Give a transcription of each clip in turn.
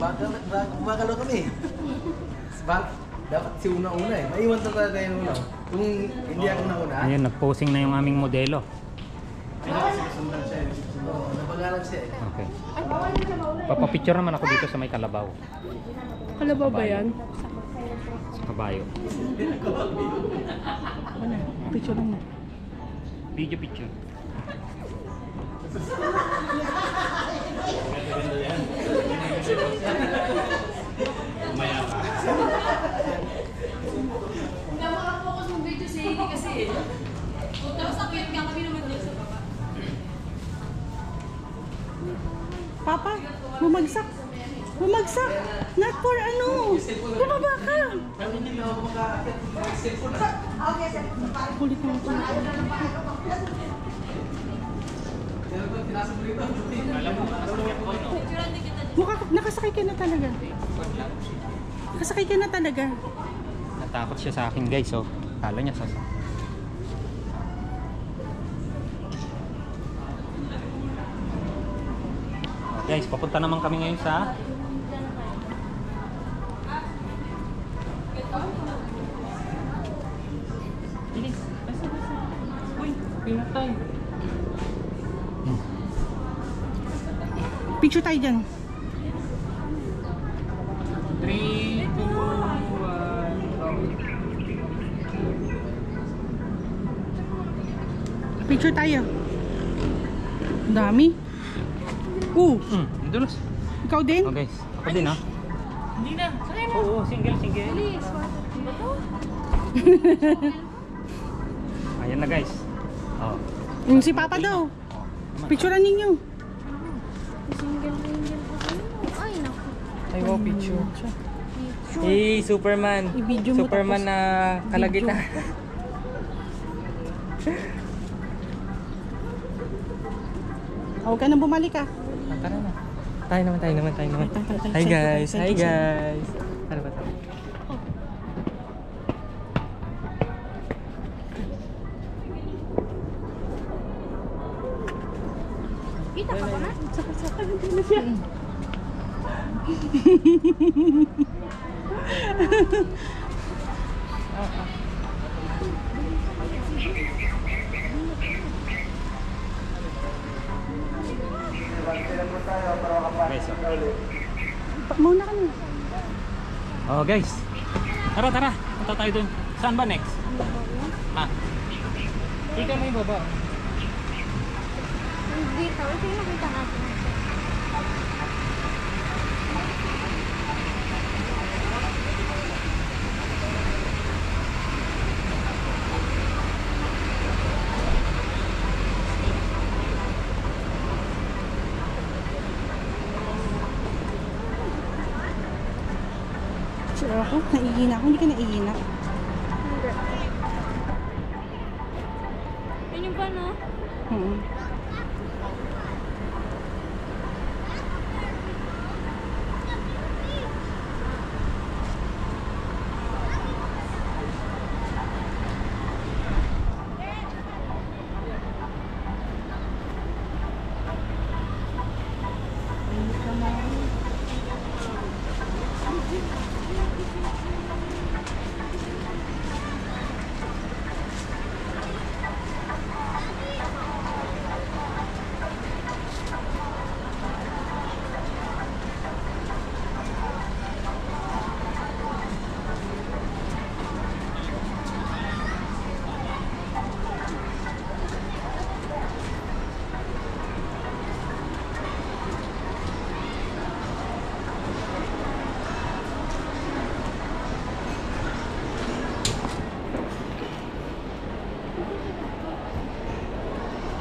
Bakalo kami. Dapat si una-una eh. Maiwan talaga yung una. Kung hindi ako nauna. Ayun, nag-posing na yung aming modelo. Sundan siya eh. Nabagalan siya eh. Okay. Papapicture naman ako dito sa may kalabaw. Kalabaw ba yan? Sa kabayo. Ano? Picture lang mo. Video picture. Umaya ka. Hindi ako makapokus ng video sa hindi kasi eh. Tapos akyat nga kami naman dyan sa baba. Papa, bumagsak. Bumagsak. Not for ano. Bumaba ka. Hindi na ako makakakit. Kulit mo ito. Mukha, nakasakay ka na talaga. Nakasakay ka na talaga. Natakot siya sa akin guys, oh. Kala niya sa... Guys, papunta naman kami ngayon sa... Bilis, basta. Uy, pinatay. Picture tayo dyan. 3, 2, 1, Picture tayo. Ang dami. dulos. Ikaw din? Oh guys, ako din ha. Hindi na. Sakay na. Oo, single. Bilis. Ba to? Ayan na guys. Oh. Yung si Papa daw. Picturean ninyo. Single pa kayo. Ay, naku. Ay, wow, picture. Picture. Eh, Superman. I-video mo Superman tapos na kalagita. Huwag ka nang bumalik ah. Tara na. Tayo naman. Tayo. Hi guys. Ano ba ito? Kita ka ba na? Sakay, hindi na siya. Guys, Mauna ka na. oh guys. Tara. Punta tayo dun. Saan ba next? Ha? Dito may baba. Dito. Ito yung nakita natin. Sure ako, naiinak ako. Hindi ka naiinak. Hindi. Yun yung ba, no?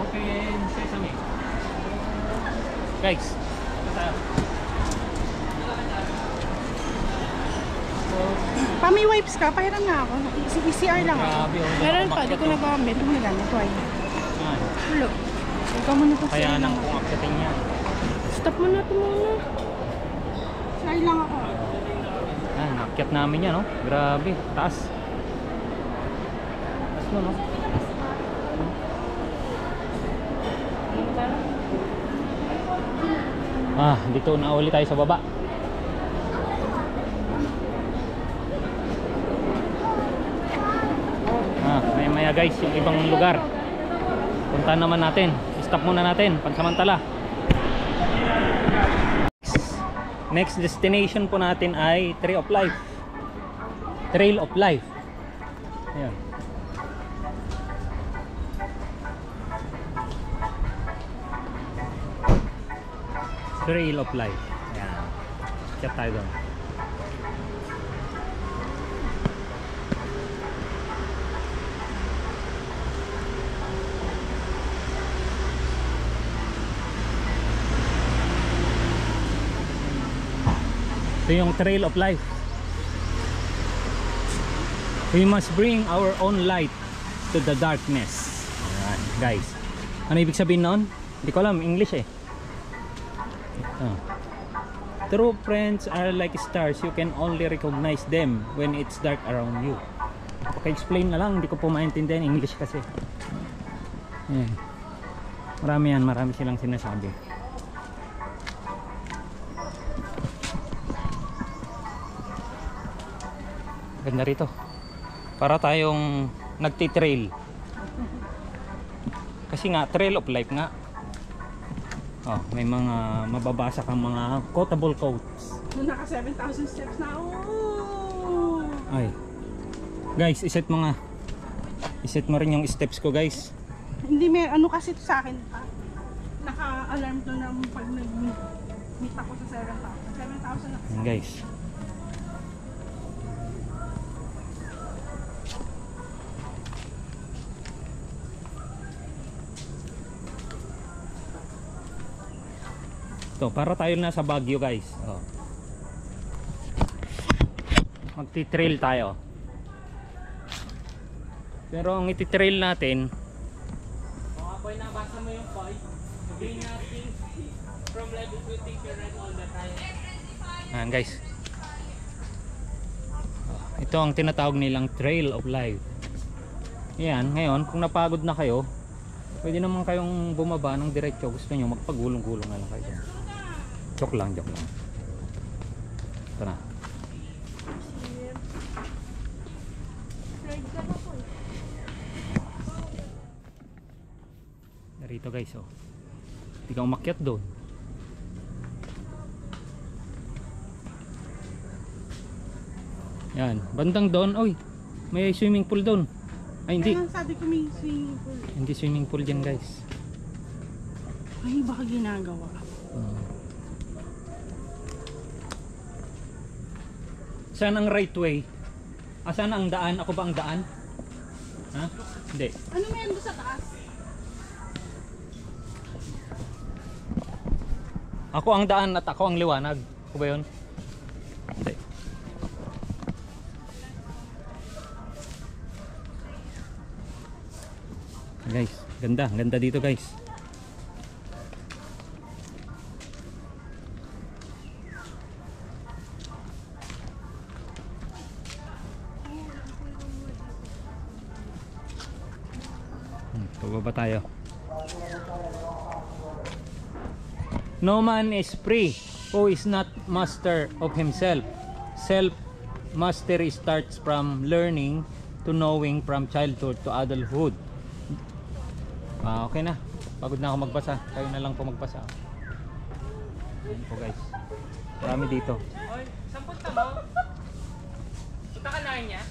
Open sesame. Guys. Pa, may wipes ka? Pahiram nga ako. ECR lang ako. Grabe, oh. Meron pa, di ko nagamit. Hindi ko nagamit. Why? Yan. Ulo. Ikaw muna to. Kaya CR nang lang kung ako. akyatin niya. Stop mo na ito muna. CR lang ako. Ah, nakyat namin yan, no? Grabe, taas. Taas no, no? Ah, dito na ulit tayo sa baba. mamaya guys yung ibang lugar. Puntahan naman natin. Stop muna natin pansamantala. Next destination po natin ay Tree of Life. Trail of Life. Ayan. Trail of Life. Ayan. Chat tayo doon. Ito yung Trail of Life. We must bring our own light to the darkness. Ayan, guys. Ano ibig sabihin nun? Hindi ko alam, English eh. True friends are like stars. You can only recognize them when it's dark around you. Paka-explain na lang, hindi ko po maintindihan English kasi. Ayan. Marami yan, marami silang sinasabi. Ganda rito. Para tayong nagti-trail. Kasi nga, Trail of Life nga. Oh, may mga mababasa kang mga quotable quotes. Naka 7,000 steps na. Oh! Ay. Guys, iset mo nga. Iset mo rin yung steps ko, guys. Hindi may ano kasi to sa akin pa. Naka-alarm to na pag nag-meet ako sa 7,000 na. Ayan, guys. Ito, para tayo na sa Baguio, guys. Oh. Magti-trail tayo. Pero ang iti-trail natin, mga boy, nabasa mo yung point. Sabihin natin from level 2 take your ride all the time. Ayan, guys. Ito ang tinatawag nilang Trail of Life. Yan, ngayon kung napagod na kayo, pwede naman kayong bumaba ng diretso. Gusto nyo magpagulong-gulong na lang kayo. Joke lang, joke lang. Ito na. Narito guys, oh. Hindi ka umakyat doon. Yan, bandang doon. Oy, may swimming pool doon. Ay, hindi. Kaya sabi ko may swimming pool. Hindi swimming pool dyan, guys. Ay, baka ginagawa. Saan ang right way? Saan ang daan? Ako ba ang daan? Ha? Hindi. Ano meron doon sa taas? Ako ang daan at ako ang liwanag. Ako ba yun? Hindi. Guys, ganda. Ganda dito, guys. Pababa tayo. No man is free who is not master of himself. Self mastery starts from learning to knowing from childhood to adulthood. Okay na. Pagod na ako magbasa. Kayo na lang po magbasa. Ayan po, guys. Marami dito. Oy, saan punta mo? Punta ka na niya?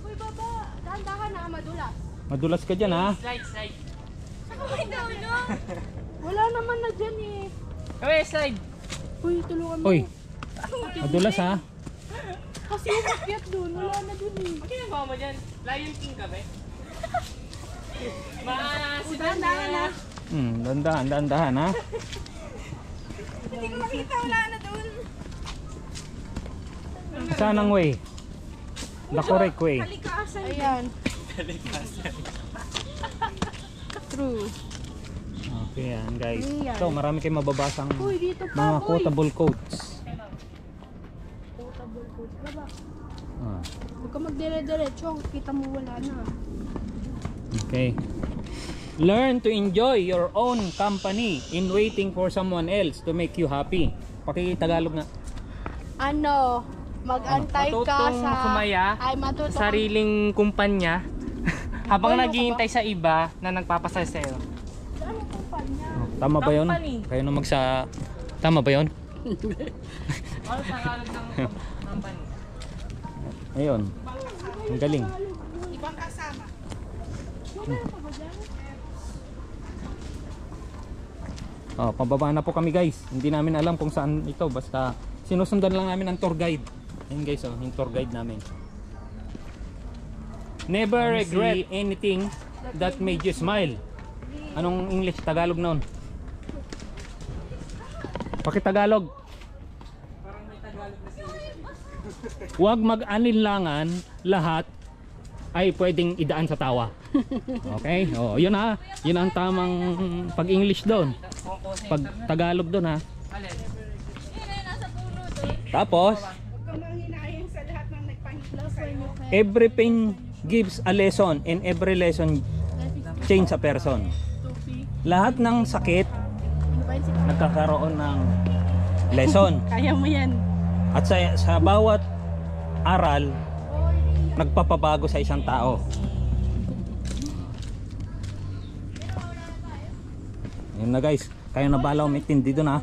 Uy, baba. Dahan-dahan na, madulas. Madulas ka dyan, ha? Slide, slide. Ay, no. Wala naman na dyan eh. Kaway, slide. Uy, tulungan mo. Uy, madulas, ha? Kasi umakyat doon. Wala na doon eh. Ang ginagawa mo dyan? Lion King ka ba? Dahan-dahan na. Dandahan, dandahan, ha? Hindi ko makita, wala na doon. Saan ang way? The correct way. Kalikasan. Ayan. True. Okay, yan, guys. Ayan. So, marami kayong mababasang Uy, dito pa. mga Uy. quotable quotes. Baba. Ah, Huwag ka magdire-diretso. Kita mo wala na. okay. Learn to enjoy your own company in waiting for someone else to make you happy. Paki-Tagalog nga. Ano? Mag-antay ka Matutong sa... sumaya Ay, matutong... sa sariling kumpanya habang Ano ka naghihintay sa iba na nagpapasaya sa'yo. Ano kumpanya? Tama ba yun? Company. Kayo na Tama ba yun? Ano Tagalog ng company? Ayun. Ang galing. Ibang kasama. Oh, pababa na po kami guys. Hindi namin alam kung saan ito. Basta sinusundan lang namin ang tour guide. Ayun guys, oh, yung tour guide namin. Never regret anything that made you smile. Anong English? Tagalog noon? Pakitagalog. Huwag mag-alinlangan, lahat ay pwedeng idaan sa tawa. Okay? Oh, yun ha. Yun ang tamang pag-English doon. Pag Tagalog doon ha. Tapos, Huwag kang manghinayang sa lahat ng nagpahitlaw sa'yo. everything gives a lesson and every lesson change a person. Lahat ng sakit nagkakaroon ng lesson. Kaya mo yan. At sa bawat aral, nagpapabago sa isang tao. Yun na guys, kayo na bala umitin dito na.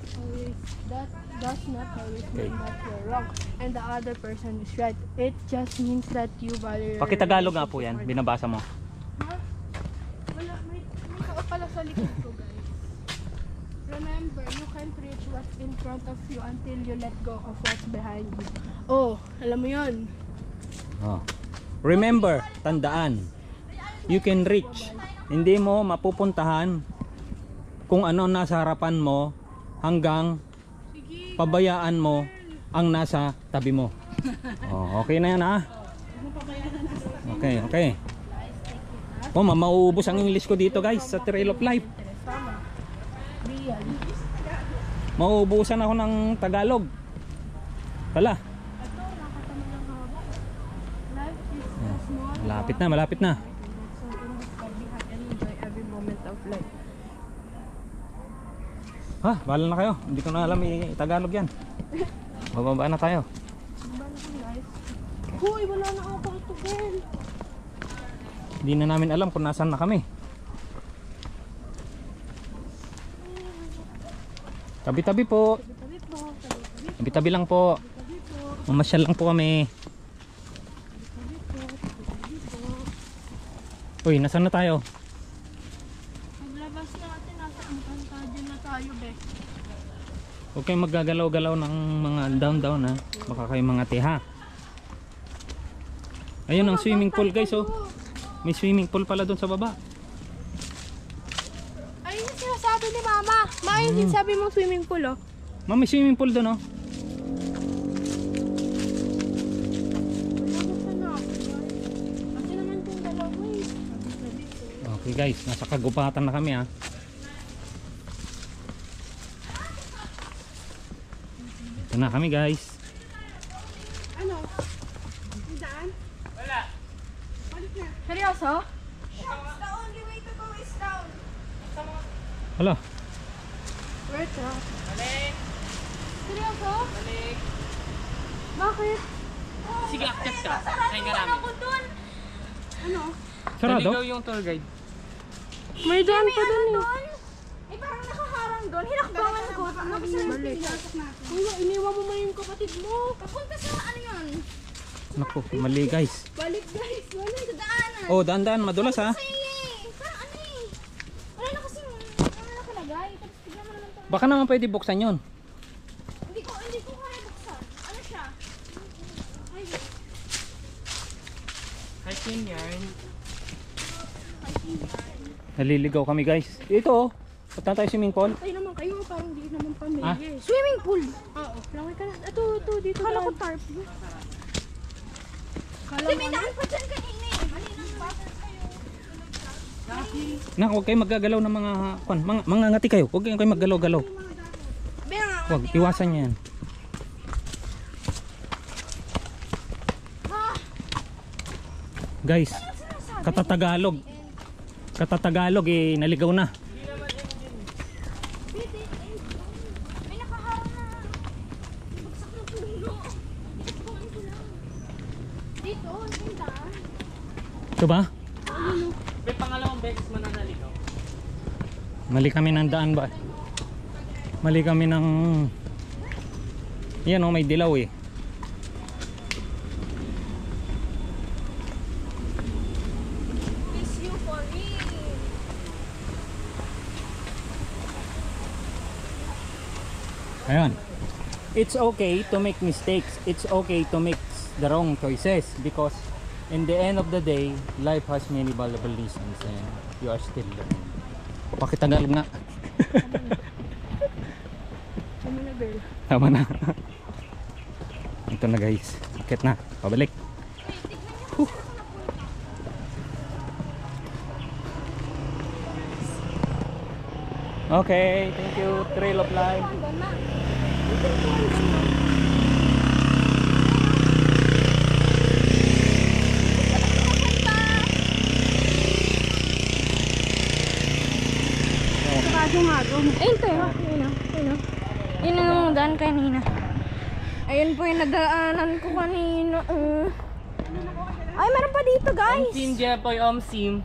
That does not always mean that you're wrong and the other person is right. It just means that you value your Pakitagalog nga po relationship yan, more. binabasa mo. Ha? Wala, may tao pala sa likod ko guys. Remember, you can't reach what's in front of you until you let go of what's behind you. Oh, alam mo yun. Oh. Remember, tandaan, you can reach. Hindi mo mapupuntahan kung ano nasa harapan mo hanggang pabayaan mo ang nasa tabi mo. Oh, okay na yan ha. Okay, okay. Oh, mauubos ang English ko dito guys sa Trail of Life. Real. Mauubusan ako ng Tagalog. Pala. Ito, nakatama ng haba. Life is a small Malapit na, malapit na. so be happy and enjoy every moment of life. Ha, bahala na kayo. Hindi ko na alam i-Tagalog yan. Bababa na tayo. Diba na kung guys? Hoy, wala na ako ito, girl. Hindi na namin alam kung nasaan na kami. Tabi-tabi po. Tabi po, tabi Tabi-tabi lang po. po, Mamasyal lang po kami. tabi po. Uy, nasaan na tayo? Paglabas natin, nasa Encantadia na tayo, be. Huwag kayong maggagalaw-galaw ng mga down-down ha. Baka kayo mga tiha. Ayun ang swimming pool guys oh. May swimming pool pala doon sa baba. Ayun yung sinasabi ni Mama. Ma, yun yung sabi mong swimming pool, oh. Ma'am, may swimming pool doon oh. Kasi naman kung dalawa eh. Okay guys, nasa kagubatan na kami ha. Ito na kami guys. Ano? Yung daan? Wala. Balik na. Seryoso? The only way to go is down. Hala, Wait, ah. Balik. Seryoso? Balik. Bakit? Sige, akyat ka. Pahinga namin. Ano? sarado? Naligaw yung tour guide. May daan pa dun eh. Eh parang nakaharang doon. Hinakbangan ko. Balik. Kuya, iniwan mo man yung kapatid mo. Papunta sa ano yun? Naku, mali guys. Balik guys, balik. Sa daanan. Oh, daan-daan, madulas ha. Sige. Parang ano eh. Wala na kasi ano nakalagay. Tapos bigla mo naman to. Baka naman pwede buksan yon. Hindi ko kaya buksan. Ano siya? Ay, Hiking yarn. Naliligaw kami guys. Ito oh. Punta tayo swimming pool. Ay naman kayo, parang di naman pamilya. Ah? swimming pool. Oo. Langoy ka na. Ito, dito. Kala ko tarp. Kala Kasi mo may ano? daan pa dyan kanina eh. Mali na yung bata kayo. Nak, huwag kayo maggagalaw ng mga ngati kayo. Huwag kayo maggalaw-galaw. Bea, Huwag, iwasan niyo yan. Guys, katatagalog. Katatagalog eh, naligaw na. may nakaharang na. Bagsak ng puno. Ito ba? May pangalawang beses mananaligaw. Mali kami ng daan ba? Mali kami ng... Yan o, may dilaw eh. Miss you for real. Ayan. It's okay to make mistakes. It's okay to make the wrong choices because in the end of the day, life has many valuable lessons and you are still learning. Pakitagalog nga. Ano na, girl? Tama na. Ito na guys. Akit na. Pabalik. Huh. Okay, thank you. Trail of Life. Kaso nga doon. Ayun tayo. Ayun o. Ayun o. Ayun ang daan kanina. Ayun po yung nadaanan ko kanina. Ay, meron pa dito, guys. Omsim, Jepoy, Omsim.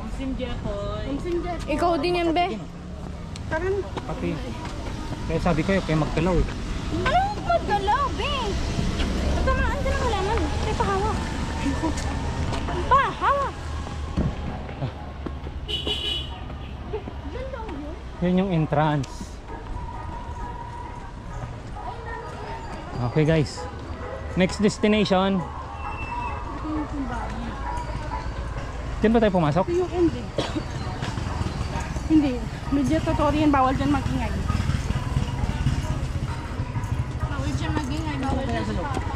Omsim, Jepoy. Ikaw din yan, be. Karan. Pati. Kaya sabi ko kayo magkalaw eh. Anong magalaw, be? Ito na, andyan ang halaman. Ay, pahawak. Pa, hawak. Yun yung entrance. Okay guys. Next destination. Diyan ba tayo pumasok? Ito yung end eh. Hindi. Medyo totoo yan. Bawal dyan mag-ingay. Bawal dyan mag-ingay. Bawal dyan.